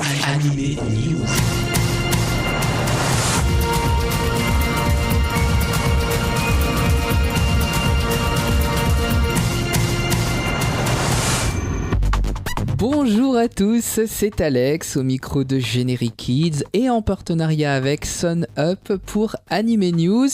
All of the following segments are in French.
Anime News. Bonjour à tous, c'est Alex au micro de Generic Kids et en partenariat avec Sun Up pour Anime News.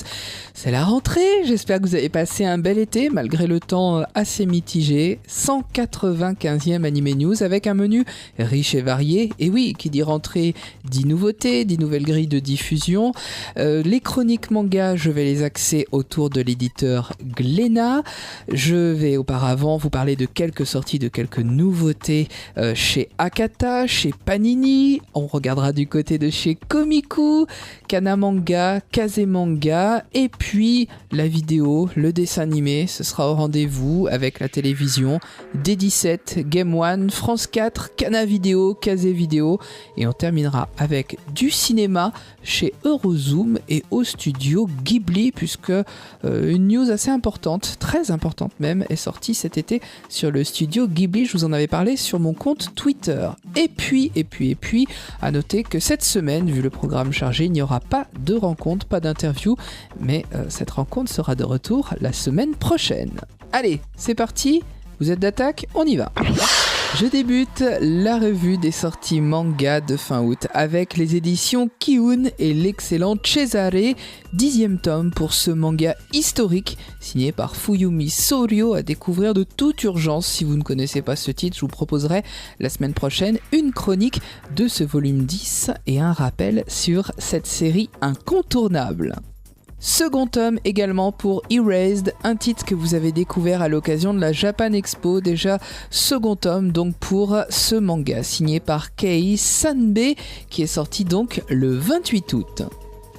C'est la rentrée, j'espère que vous avez passé un bel été malgré le temps assez mitigé. 195e Anime News avec un menu riche et varié. Et oui, qui dit rentrée dit nouveautés, dit nouvelles grilles de diffusion. Les chroniques manga, je vais les axer autour de l'éditeur Glénat. Je vais auparavant vous parler de quelques sorties, de quelques nouveautés chez Akata, chez Panini. On regardera du côté de chez Komiku, Kana Manga, Kazemanga, et puis la vidéo, le dessin animé, ce sera au rendez-vous avec la télévision, D17, Game One, France 4, Kana Vidéo, Kazé Vidéo, et on terminera avec du cinéma chez Eurozoom et au studio Ghibli, puisque une news assez importante, très importante même, est sortie cet été sur le studio Ghibli. Je vous en avais parlé sur mon compte Twitter. Et puis, à noter que cette semaine, vu le programme chargé, il n'y aura pas de rencontre, pas d'interview, mais cette rencontre sera de retour la semaine prochaine. Allez, c'est parti, vous êtes d'attaque, on y va. Je débute la revue des sorties manga de fin août avec les éditions Kiun et l'excellent Cesare, 10e tome pour ce manga historique signé par Fuyumi Soryo à découvrir de toute urgence. Si vous ne connaissez pas ce titre, je vous proposerai la semaine prochaine une chronique de ce volume 10 et un rappel sur cette série incontournable. Second tome également pour Erased, un titre que vous avez découvert à l'occasion de la Japan Expo. Déjà second tome donc pour ce manga signé par Kei Sanbe qui est sorti donc le 28 août.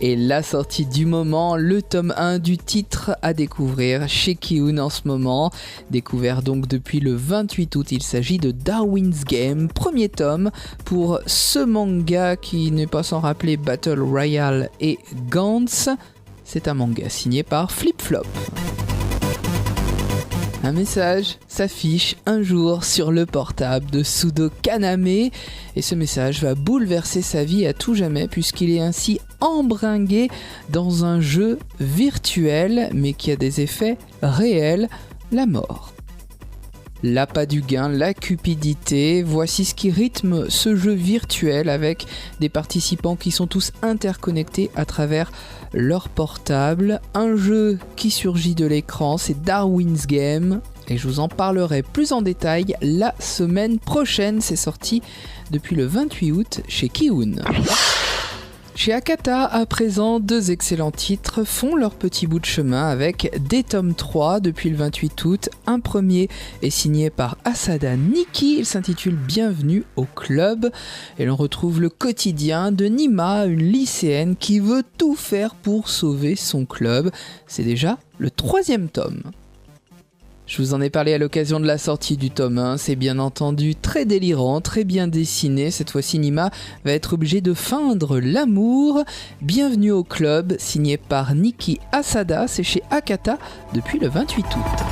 Et la sortie du moment, le tome 1 du titre à découvrir chez Kiun en ce moment. Découvert donc depuis le 28 août, il s'agit de Darwin's Game, premier tome pour ce manga qui n'est pas sans rappeler Battle Royale et Gantz. C'est un manga signé par Flip Flop. Un message s'affiche un jour sur le portable de Sudo Kaname et ce message va bouleverser sa vie à tout jamais puisqu'il est ainsi embringué dans un jeu virtuel mais qui a des effets réels, la mort. L'appât du gain, la cupidité, voici ce qui rythme ce jeu virtuel avec des participants qui sont tous interconnectés à travers leur portable. Un jeu qui surgit de l'écran, c'est Darwin's Game et je vous en parlerai plus en détail la semaine prochaine. C'est sorti depuis le 28 août chez Kiun. Chez Akata, à présent, deux excellents titres font leur petit bout de chemin avec des tomes 3 depuis le 28 août. Un premier est signé par Asada Nikki, il s'intitule Bienvenue au club et l'on retrouve le quotidien de Nima, une lycéenne qui veut tout faire pour sauver son club. C'est déjà le troisième tome. Je vous en ai parlé à l'occasion de la sortie du tome 1, c'est bien entendu très délirant, très bien dessiné. Cette fois-ci, Nima va être obligé de feindre l'amour. Bienvenue au club, signé par Nikki Asada, c'est chez Akata depuis le 28 août.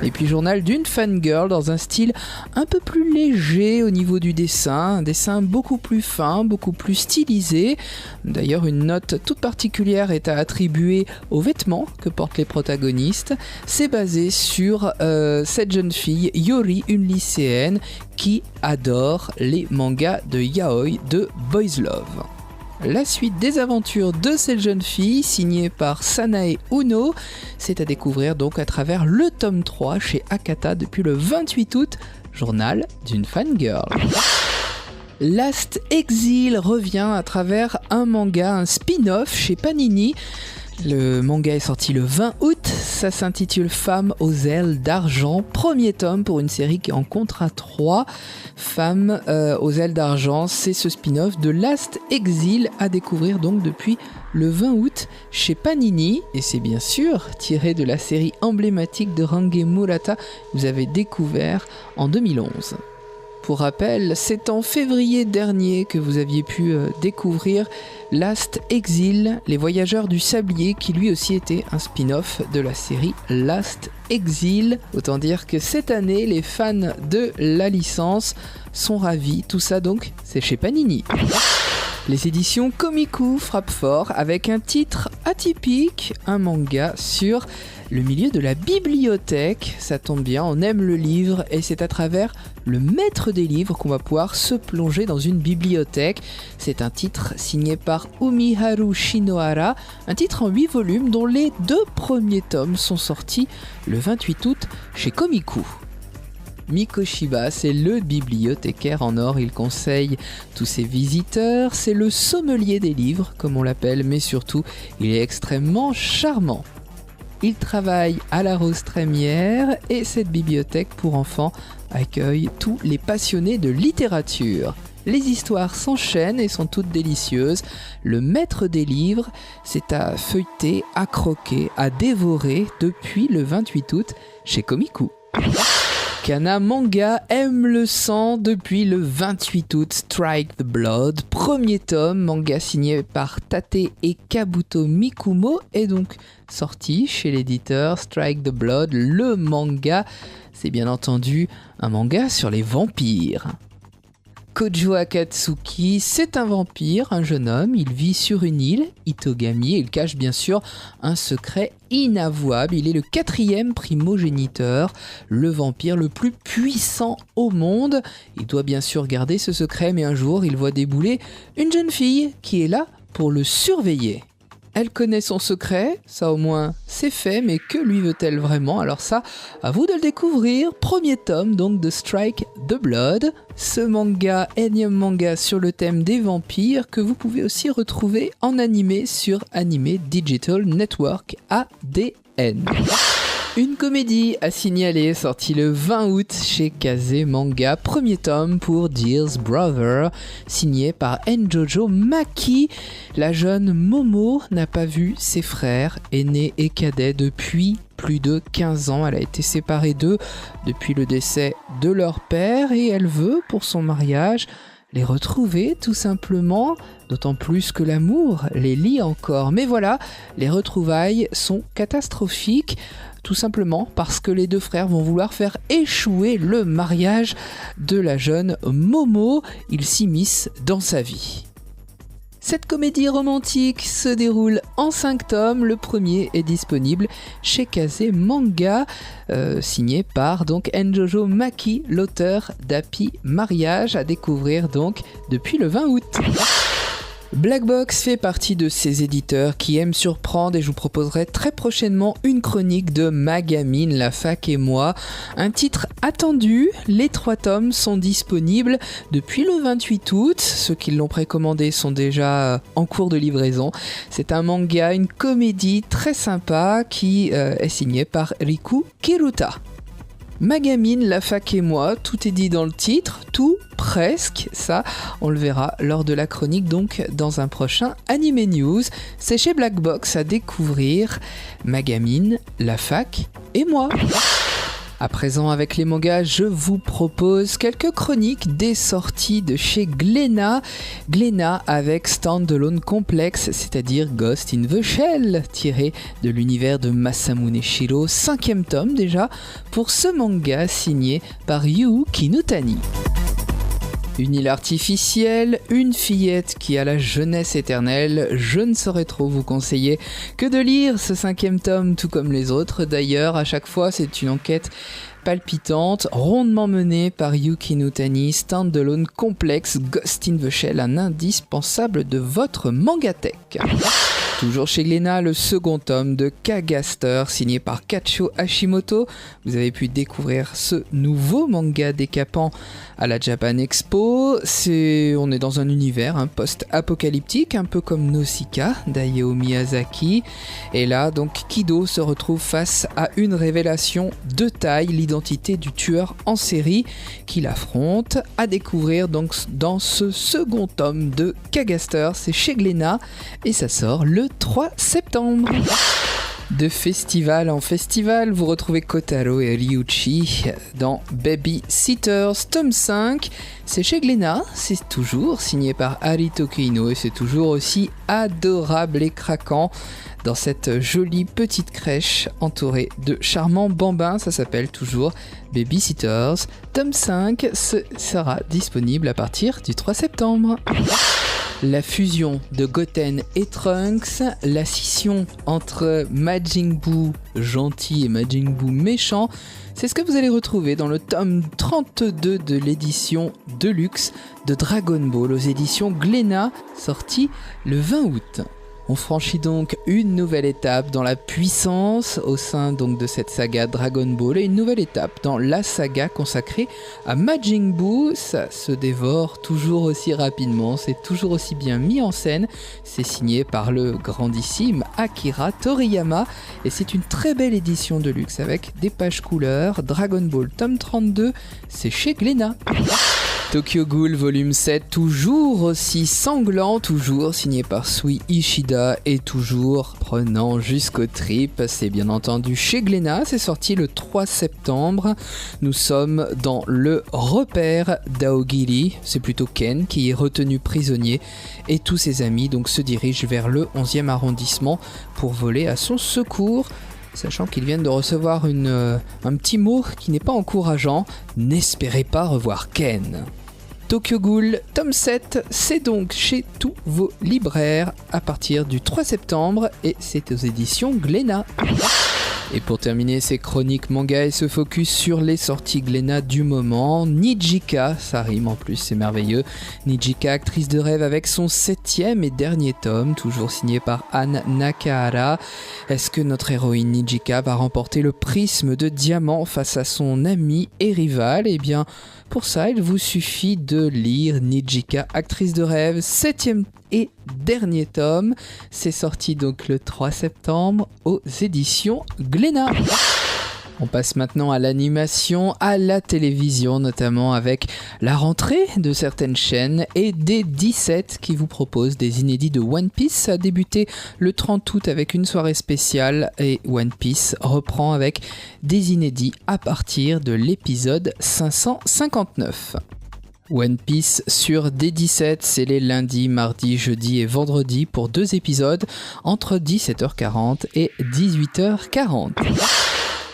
Et puis journal d'une fangirl dans un style un peu plus léger au niveau du dessin, un dessin beaucoup plus fin, beaucoup plus stylisé. D'ailleurs une note toute particulière est à attribuer aux vêtements que portent les protagonistes. C'est basé sur cette jeune fille, Yori, une lycéenne qui adore les mangas de yaoi de Boys Love. La suite des aventures de cette jeune fille, signée par Sanae Uno, c'est à découvrir donc à travers le tome 3 chez Akata depuis le 28 août, journal d'une fangirl. Last Exile revient à travers un manga, un spin-off chez Panini. Le manga est sorti le 20 août, ça s'intitule Femme aux ailes d'argent, premier tome pour une série qui en comptera 3. Femme aux ailes d'argent, c'est ce spin-off de Last Exile à découvrir donc depuis le 20 août chez Panini et c'est bien sûr tiré de la série emblématique de Range Murata que vous avez découvert en 2011. Pour rappel, c'est en février dernier que vous aviez pu découvrir Last Exile, les voyageurs du sablier, qui lui aussi était un spin-off de la série Last Exile. Autant dire que cette année, les fans de la licence sont ravis. Tout ça donc, c'est chez Panini. Les éditions Komiku frappent fort avec un titre atypique, un manga sur le milieu de la bibliothèque. Ça tombe bien, on aime le livre et c'est à travers le maître des livres qu'on va pouvoir se plonger dans une bibliothèque. C'est un titre signé par Umiharu Shinohara, un titre en 8 volumes dont les 2 premiers tomes sont sortis le 28 août chez Komiku. Mikoshiba, c'est le bibliothécaire en or, il conseille tous ses visiteurs, c'est le sommelier des livres, comme on l'appelle, mais surtout, il est extrêmement charmant. Il travaille à la Rose Trémière et cette bibliothèque pour enfants accueille tous les passionnés de littérature. Les histoires s'enchaînent et sont toutes délicieuses. Le maître des livres, c'est à feuilleter, à croquer, à dévorer depuis le 28 août chez Komiku. Kana Manga aime le sang depuis le 28 août. Strike the Blood, premier tome, manga signé par Tate et Kabuto Mikumo, est donc sorti chez l'éditeur Strike the Blood. Le manga, c'est bien entendu un manga sur les vampires. Kojo Akatsuki, c'est un vampire, un jeune homme, il vit sur une île, Itogami, et il cache bien sûr un secret inavouable. Il est le 4e primogéniteur, le vampire le plus puissant au monde. Il doit bien sûr garder ce secret, mais un jour il voit débouler une jeune fille qui est là pour le surveiller. Elle connaît son secret, ça au moins c'est fait, mais que lui veut-elle vraiment? Alors ça, à vous de le découvrir. Premier tome donc de Strike the Blood, ce manga, énième manga sur le thème des vampires que vous pouvez aussi retrouver en animé sur Anime Digital Network ADN. Une comédie à signaler, sortie le 20 août chez Kazé Manga, premier tome pour Dear's Brother, signé par Njojo Maki. La jeune Momo n'a pas vu ses frères, aînés et cadets, depuis plus de 15 ans. Elle a été séparée d'eux depuis le décès de leur père et elle veut, pour son mariage, les retrouver tout simplement, d'autant plus que l'amour les lie encore. Mais voilà, les retrouvailles sont catastrophiques, tout simplement parce que les 2 frères vont vouloir faire échouer le mariage de la jeune Momo. Ils s'immiscent dans sa vie. Cette comédie romantique se déroule en 5 tomes. Le premier est disponible chez Kazé Manga, signé par donc Njojo Maki, l'auteur d'Happy Mariage, à découvrir donc depuis le 20 août. Black Box fait partie de ces éditeurs qui aiment surprendre et je vous proposerai très prochainement une chronique de Magamine, la fac et moi. Un titre attendu, les 3 tomes sont disponibles depuis le 28 août. Ceux qui l'ont précommandé sont déjà en cours de livraison. C'est un manga, une comédie très sympa qui est signée par Riku Kiruta. Magamine, la fac et moi, tout est dit dans le titre, tout presque, ça on le verra lors de la chronique donc dans un prochain Anime News. C'est chez Black Box à découvrir Magamine, la fac et moi. À présent, avec les mangas, je vous propose quelques chroniques des sorties de chez Glénat. Glénat avec Standalone Complex, c'est-à-dire Ghost in the Shell, tiré de l'univers de Masamune Shirow, 5e tome déjà, pour ce manga signé par Yu Kinutani. Une île artificielle, une fillette qui a la jeunesse éternelle, je ne saurais trop vous conseiller que de lire ce 5e tome tout comme les autres. D'ailleurs, à chaque fois, c'est une enquête palpitante, rondement menée par Yuki Nutani, Standalone Complex, Ghost in the Shell, un indispensable de votre mangatech. Toujours chez Glénat, le second tome de Kagaster, signé par Kacho Hashimoto. Vous avez pu découvrir ce nouveau manga décapant à la Japan Expo. On est dans un univers post-apocalyptique, un peu comme Nausicaa d'Hayao Miyazaki. Et là, donc, Kido se retrouve face à une révélation de taille, l'identité du tueur en série qu'il affronte. À découvrir donc dans ce second tome de Kagaster, c'est chez Glénat et ça sort le 3 septembre. De festival en festival, vous retrouvez Kotaro et Ryuichi dans Babysitters, tome 5. C'est chez Glénat, c'est toujours signé par Ari Tokino et c'est toujours aussi adorable et craquant dans cette jolie petite crèche entourée de charmants bambins. Ça s'appelle toujours Babysitters, tome 5, sera disponible à partir du 3 septembre. La fusion de Goten et Trunks, la scission entre Majin Buu gentil et Majin Buu méchant, c'est ce que vous allez retrouver dans le tome 32 de l'édition Deluxe de Dragon Ball aux éditions Glénat, sorti le 20 août. On franchit donc une nouvelle étape dans la puissance au sein donc de cette saga Dragon Ball et une nouvelle étape dans la saga consacrée à Majin Buu. Ça se dévore toujours aussi rapidement, c'est toujours aussi bien mis en scène. C'est signé par le grandissime Akira Toriyama et c'est une très belle édition de luxe avec des pages couleurs. Dragon Ball tome 32, c'est chez Glénat. Tokyo Ghoul volume 7, toujours aussi sanglant, toujours signé par Sui Ishida et toujours prenant jusqu'aux tripes. C'est bien entendu chez Glénat, c'est sorti le 3 septembre. Nous sommes dans le repère d'Aogiri, c'est plutôt Ken qui est retenu prisonnier et tous ses amis donc se dirigent vers le 11e arrondissement pour voler à son secours. Sachant qu'ils viennent de recevoir un petit mot qui n'est pas encourageant, n'espérez pas revoir Ken. Tokyo Ghoul, tome 7, c'est donc chez tous vos libraires à partir du 3 septembre et c'est aux éditions Glénat. Et pour terminer ces chroniques manga et se focus sur les sorties Glénat du moment, Nijika, ça rime en plus, c'est merveilleux. Nijika, actrice de rêve avec son 7e et dernier tome, toujours signé par Anne Nakahara. Est-ce que notre héroïne Nijika va remporter le prisme de diamant face à son ami et rival ? Eh bien, pour ça, il vous suffit de lire Nijika, actrice de rêve, 7e et dernier tome. C'est sorti donc le 3 septembre aux éditions Glénat. On passe maintenant à l'animation, à la télévision, notamment avec la rentrée de certaines chaînes et des 17 qui vous proposent des inédits de One Piece. Ça a débuté le 30 août avec une soirée spéciale et One Piece reprend avec des inédits à partir de l'épisode 559. One Piece sur D17, c'est les lundis, mardis, jeudis et vendredis pour 2 épisodes entre 17h40 et 18h40.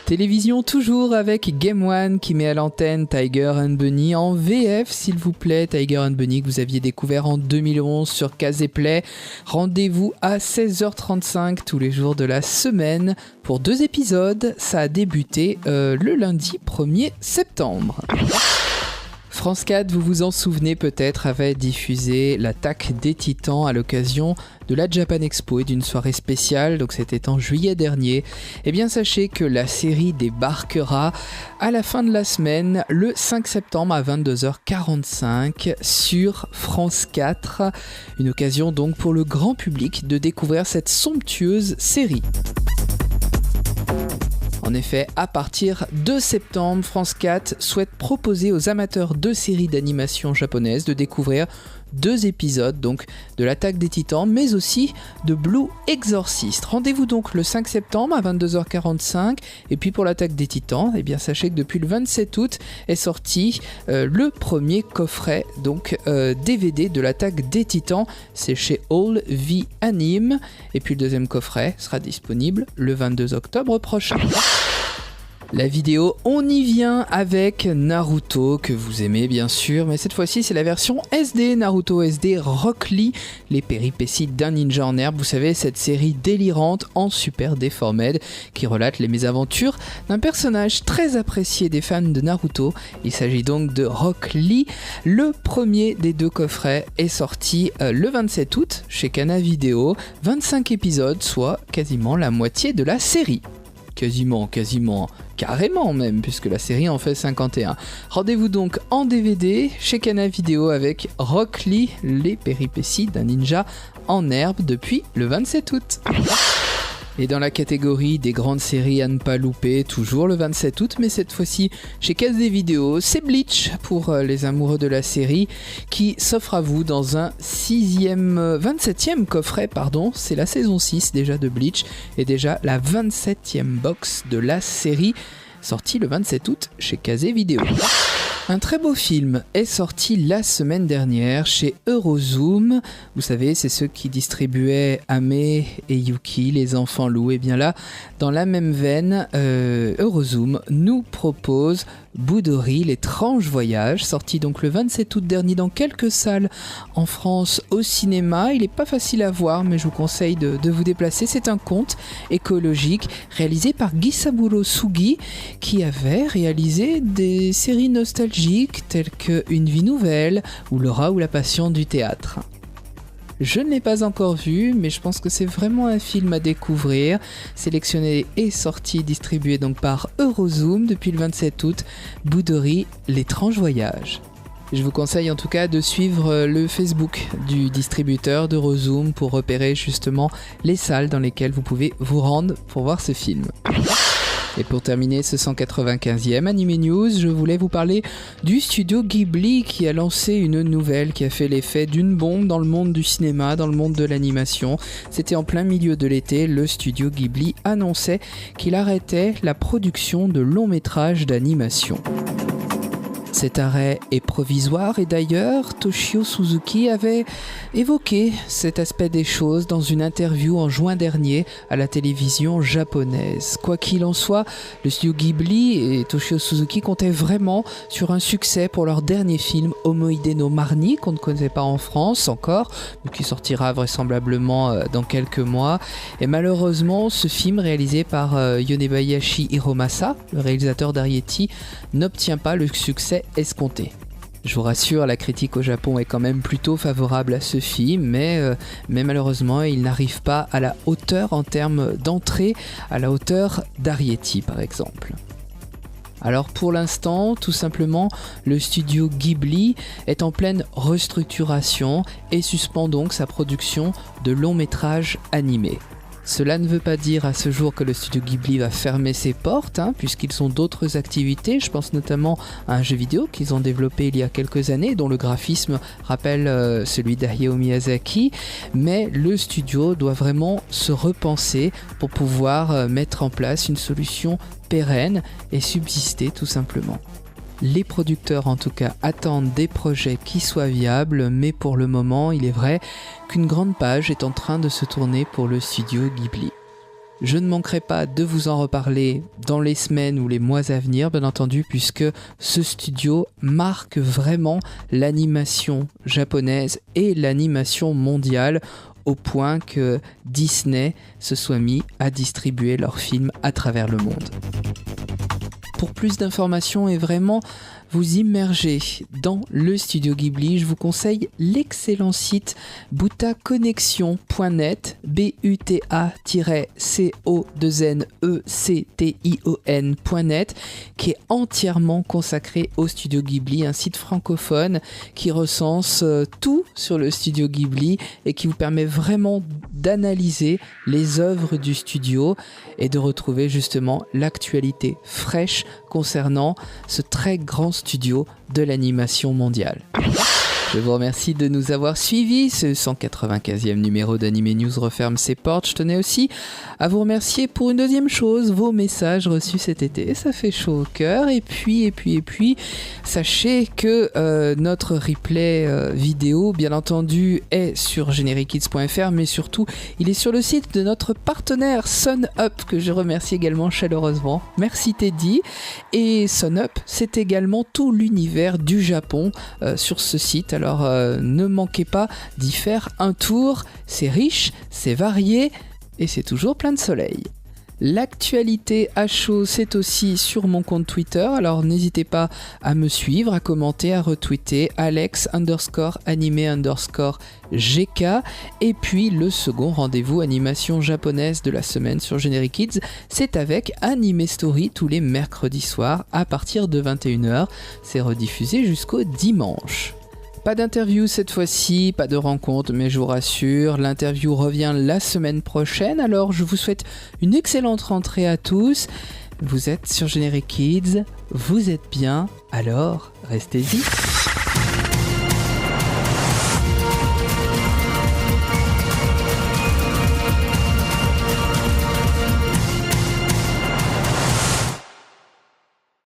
Télévision toujours avec Game One qui met à l'antenne Tiger and Bunny en VF s'il vous plaît. Tiger and Bunny que vous aviez découvert en 2011 sur Caseplay. Rendez-vous à 16h35 tous les jours de la semaine pour 2 épisodes. Ça a débuté le lundi 1er septembre. France 4, vous vous en souvenez peut-être, avait diffusé l'attaque des Titans à l'occasion de la Japan Expo et d'une soirée spéciale, donc c'était en juillet dernier. Eh bien sachez que la série débarquera à la fin de la semaine, le 5 septembre à 22h45 sur France 4. Une occasion donc pour le grand public de découvrir cette somptueuse série. En effet, à partir de septembre, France 4 souhaite proposer aux amateurs de séries d'animation japonaises de découvrir 2 épisodes donc de l'attaque des Titans, mais aussi de Blue Exorcist. Rendez-vous donc le 5 septembre à 22h45. Et puis pour l'attaque des Titans, eh bien sachez que depuis le 27 août est sorti le premier coffret donc DVD de l'attaque des Titans. C'est chez All V Anime. Et puis le deuxième coffret sera disponible le 22 octobre prochain. La vidéo, on y vient avec Naruto, que vous aimez bien sûr, mais cette fois-ci c'est la version SD, Naruto SD Rock Lee, les péripéties d'un ninja en herbe, vous savez, cette série délirante en Super Deformed qui relate les mésaventures d'un personnage très apprécié des fans de Naruto. Il s'agit donc de Rock Lee. Le premier des 2 coffrets est sorti le 27 août chez Kana Video, 25 épisodes, soit quasiment la moitié de la série. Quasiment, carrément même, puisque la série en fait 51. Rendez-vous donc en DVD chez Kana Video avec Rock Lee, les péripéties d'un ninja en herbe depuis le 27 août. Et dans la catégorie des grandes séries à ne pas louper, toujours le 27 août, mais cette fois-ci chez Case des Vidéos, c'est Bleach pour les amoureux de la série qui s'offre à vous dans un 27e coffret, c'est la saison 6 déjà de Bleach et déjà la 27e box de la série sortie le 27 août chez Case Vidéo. Un très beau film est sorti la semaine dernière chez Eurozoom. Vous savez, c'est ceux qui distribuaient Ame et Yuki, les enfants loups. Et bien là, dans la même veine, Eurozoom nous propose Budori, l'étrange voyage, sorti donc le 27 août dernier dans quelques salles en France au cinéma. Il n'est pas facile à voir, mais je vous conseille de vous déplacer. C'est un conte écologique réalisé par Gisaburo Sugi, qui avait réalisé des séries nostalgiques telles que Une vie nouvelle ou Laura ou la passion du théâtre. Je ne l'ai pas encore vu, mais je pense que c'est vraiment un film à découvrir. Sélectionné et sorti et distribué donc par Eurozoom depuis le 27 août, Budori, l'étrange voyage. Je vous conseille en tout cas de suivre le Facebook du distributeur d'Eurozoom pour repérer justement les salles dans lesquelles vous pouvez vous rendre pour voir ce film. Et pour terminer ce 195e Anime News, je voulais vous parler du studio Ghibli qui a lancé une nouvelle qui a fait l'effet d'une bombe dans le monde du cinéma, dans le monde de l'animation. C'était en plein milieu de l'été, le studio Ghibli annonçait qu'il arrêtait la production de longs métrages d'animation. Cet arrêt est provisoire et d'ailleurs, Toshio Suzuki avait évoqué cet aspect des choses dans une interview en juin dernier à la télévision japonaise. Quoi qu'il en soit, le studio Ghibli et Toshio Suzuki comptaient vraiment sur un succès pour leur dernier film Omoide no Marni, qu'on ne connaît pas en France encore, mais qui sortira vraisemblablement dans quelques mois. Et malheureusement, ce film réalisé par Yonebayashi Hiromasa, le réalisateur d'Ariety, n'obtient pas le succès escompté. Je vous rassure, la critique au Japon est quand même plutôt favorable à ce film, mais malheureusement, il n'arrive pas à la hauteur en termes d'entrée, à la hauteur d'Ariety par exemple. Alors pour l'instant, tout simplement, le studio Ghibli est en pleine restructuration et suspend donc sa production de longs métrages animés. Cela ne veut pas dire à ce jour que le studio Ghibli va fermer ses portes, puisqu'ils ont d'autres activités. Je pense notamment à un jeu vidéo qu'ils ont développé il y a quelques années, dont le graphisme rappelle celui d'Hayao Miyazaki. Mais le studio doit vraiment se repenser pour pouvoir mettre en place une solution pérenne et subsister tout simplement. Les producteurs en tout cas attendent des projets qui soient viables, mais pour le moment il est vrai qu'une grande page est en train de se tourner pour le studio Ghibli. Je ne manquerai pas de vous en reparler dans les semaines ou les mois à venir, bien entendu, puisque ce studio marque vraiment l'animation japonaise et l'animation mondiale, au point que Disney se soit mis à distribuer leurs films à travers le monde. Pour plus d'informations et vraiment vous immerger dans le studio Ghibli, je vous conseille l'excellent site butaconnexion.net, buta-co2nection.net, qui est entièrement consacré au studio Ghibli, un site francophone qui recense tout sur le studio Ghibli et qui vous permet vraiment d'analyser les œuvres du studio et de retrouver justement l'actualité fraîche concernant ce très grand studio de l'animation mondiale. Je vous remercie de nous avoir suivis. Ce 195e numéro d'Anime News referme ses portes. Je tenais aussi à vous remercier pour une deuxième chose, vos messages reçus cet été. Ça fait chaud au cœur. Et puis, sachez que notre replay vidéo, bien entendu, est sur generikids.fr, mais surtout, il est sur le site de notre partenaire SunUp, que je remercie également chaleureusement. Merci Teddy. Et SunUp, c'est également tout l'univers du Japon sur ce site. Alors ne manquez pas d'y faire un tour, c'est riche, c'est varié et c'est toujours plein de soleil. L'actualité à chaud, c'est aussi sur mon compte Twitter, alors n'hésitez pas à me suivre, à commenter, à retweeter Alex_anime_GK. Et puis le second rendez-vous animation japonaise de la semaine sur Generic Kids, c'est avec Anime Story tous les mercredis soirs à partir de 21h. C'est rediffusé jusqu'au dimanche. Pas d'interview cette fois-ci, pas de rencontre, mais je vous rassure, l'interview revient la semaine prochaine. Alors je vous souhaite une excellente rentrée à tous. Vous êtes sur Generic Kids, vous êtes bien, alors restez-y.